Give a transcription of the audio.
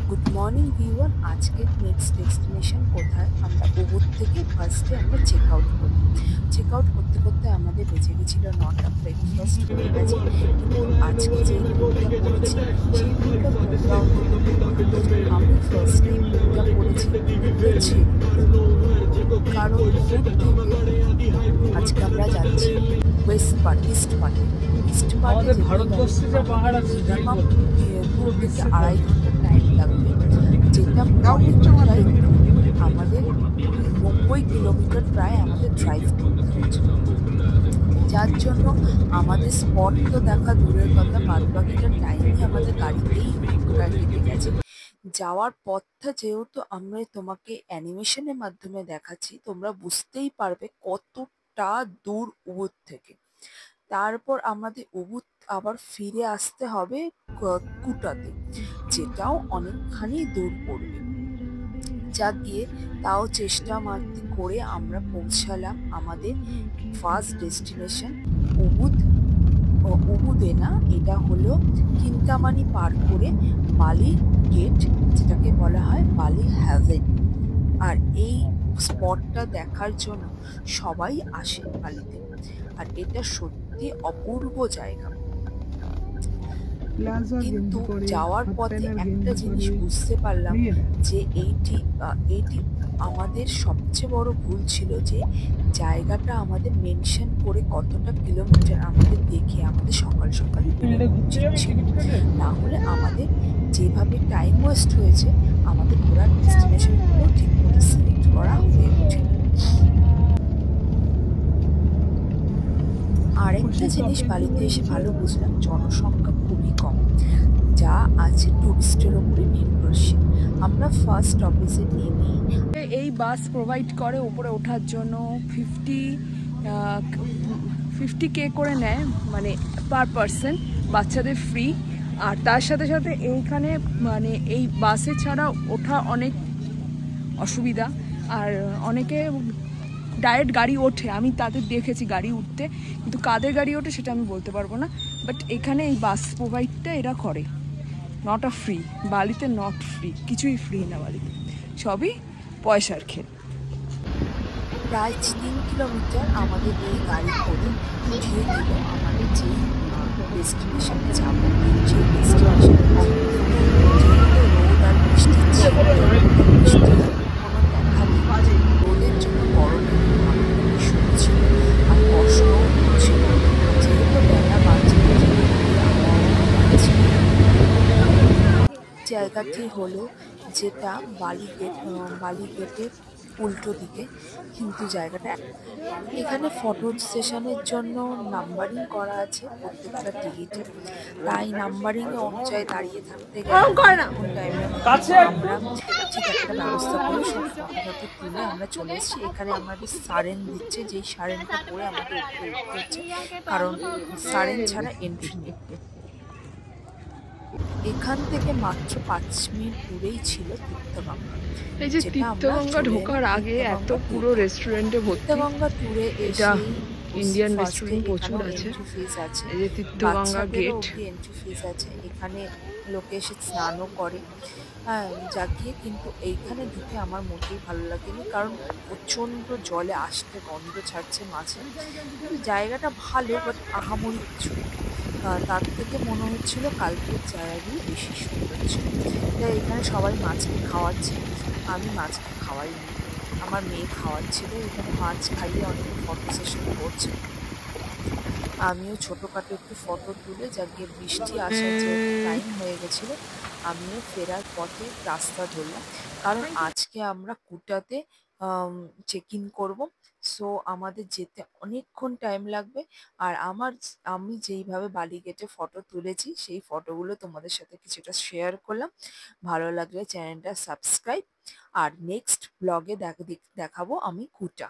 Good morning viewer. আজকের next destination কোথায়? আমরা উবুর থেকে ফার্স্টে আমরা চেক আউট করি। চেক আউট করতে করতে আমাদের বেঁচে গেছিলো 9টা, ব্রেকফাস্ট হয়ে গেছে। কিন্তু আজকে যেই ট্যুরটা করেছি সেই ট্যুরটা তোমরাও করতে পারো। আমি ফার্স্টে ট্যুরটা করেছি উবুর ছেড়ে, কারণ উবুর থেকে আজকে আমরা যাচ্ছি ইস্ট পার্টে। ইস্ট পার্টে যেতে গেলে মিনিমাম 2 থেকে 2.5 ঘন্টা টাইম লাগবে, যেটা অনেকটাই আমাদের 90 কিলোমিটার প্রায় আমাদের ড্রাইভ করতে হচ্ছে, যার জন্য আমাদের স্পট তো দেখা দূরের কথা, বাদবাকিটা টাইমই আমাদের গাড়িতেই কেটে গেছে। যাওয়ার পথটা যেহেতু আমরা তোমাকে অ্যানিমেশনের মাধ্যমে দেখাচ্ছি, তোমরা বুঝতেই পারবে কতটা দূর উবুর থেকে। তারপর আমাদের উবুর আবার ফিরে আসতে হবে কুটাতে, যেটাও অনেকখানি দূর পড়বে। যা গিয়ে তাও চেষ্টা মাত্র করে আমরা পৌঁছালাম আমাদের ফার্স্ট ডেস্টিনেশন উবুদে না, এটা হলো কিন্তামানি পার করে বালি গেট, যেটাকে বলা হয় বালি হ্যাভেন। আর এই স্পটটা দেখার জন্য সবাই আসে বালিতে, আর এটা সত্যি অপূর্ব জায়গা। কিন্তু যাওয়ার পথে একটা জিনিস বুঝতে পারলাম যে এইটি আমাদের সবচেয়ে বড় ভুল ছিল, যে জায়গাটা আমাদের মেনশন করে কতটা কিলোমিটার আমাদের দেখে আমাদের সকাল সকালই বেরোনো উচিত ছিল। না হলে আমাদের যেভাবে টাইম ওয়েস্ট হয়েছে, আমাদের ঘোরার ডেস্টিনেশনগুলো ঠিকমতো সিলেক্ট করা হয়ে ওঠেনি। আরেকটা জিনিস বালিতে এসে ভালো বুঝলাম, জনসংখ্যা খুবই কম, যা আছে টুরিস্টের উপরে নির্ভরশীল। আমরা ফার্স্ট অফিসে নেমে এই বাস প্রোভাইড করে উপরে ওঠার জন্য 50K করে নেয়, মানে পার পারসন, বাচ্চাদের ফ্রি। আর তার সাথে সাথে এইখানে মানে এই বাসে ছাড়া ওঠা অনেক অসুবিধা, আর অনেকে ডাইরেক্ট গাড়ি ওঠে, আমি তাদের দেখেছি গাড়ি উঠতে, কিন্তু কাদের গাড়ি ওঠে সেটা আমি বলতে পারবো না। বাট এখানে এই বাস প্রোভাইডটা এরা করে, নট আ ফ্রি। বালিতে নট ফ্রি, কিছুই ফ্রি না বালিতে, সবই পয়সার খেল। প্রায় 3 কিলোমিটার আমাদের এই গাড়ি করে উঠিয়ে দিল আমাদের যে ডেস্টিনেশনে যাব, সেই ডেস্টিনেশনে রোদ আর বৃষ্টি ছিল, বৃষ্টি কোনো দেখা নেই, রোদের জন্য গরমের ভীষণ ছিল আর কষ্টও হচ্ছিল, যেহেতু বেলা বাজে। জায়গাটি হলো যেটা বালিগেটের উল্টো দিকে, কিন্তু জায়গাটা এখানে ফটো সেশনের জন্য নাম্বারিং করা আছে প্রত্যেকটা টিকিটে, তাই নাম্বারিং অনুযায়ী দাঁড়িয়ে থাকতে গেলে আমরা ঠিক একটা ব্যবস্থা করে সব ফটো তুলে আমরা চলে এসেছি। এখানে আমাদের সারেন দিচ্ছে, যেই সারেনটা পরে আমাদের উপরে উঠতে হচ্ছে, কারণ সারেন ছাড়া এন্ট্রি নেই। এখান থেকে মাত্র 5 মিনিট দূরেই ছিল তীর্থগঙ্গা। এই যে তীর্থগঙ্গা ঢোকার আগে এত পুরো রেস্টুরেন্টে ভর্তি। তীর্থগঙ্গা ট্যুরে এটা ইন্ডিয়ান রেস্টুরেন্ট প্রচুর আছে। এই যে তীর্থগঙ্গা গেট, এন্ট্রি ফিস আছে, এখানে লোকে এসে স্নানও করে। হ্যাঁ, জাগিয়ে কিন্তু এইখানে ঢুকে আমার মোটেই ভালো লাগেনি, কারণ প্রচণ্ড জলে আসতে গন্ধ ছাড়ছে মাছে। কিন্তু জায়গাটা ভালো, বাট আহামরি কিছু না। তার থেকে মনে হচ্ছিল কালকের জায়গাগুলো বেশি সুন্দর ছিল। তাই এখানে সবাই মাছকে খাওয়াচ্ছে, আমি মাছকে খাওয়াইনি, আমার মেয়ে খাওয়াচ্ছিল। এখানে মাছ খাইয়ে অনেকে ফটো সেশন করছে, আমিও ছোটোখাটো একটু ফটো তুলে, যা গিয়ে বৃষ্টি আসার যে টাইম হয়ে গেছিলো, আমিও ফেরার পথে রাস্তা ধরলাম, কারণ আজকে আমরা কুটাতে চেক ইন করবো। সো আমাদের যেতে অনেকক্ষণ টাইম লাগবে। আর আমি যেইভাবে বালিগেটে ফটো তুলেছি, সেই ফটোগুলো তোমাদের সাথে কিছুটা শেয়ার করলাম। ভালো লাগলে চ্যানেলটা সাবস্ক্রাইব, আর নেক্সট ব্লগে দেখাবো আমি কুটা।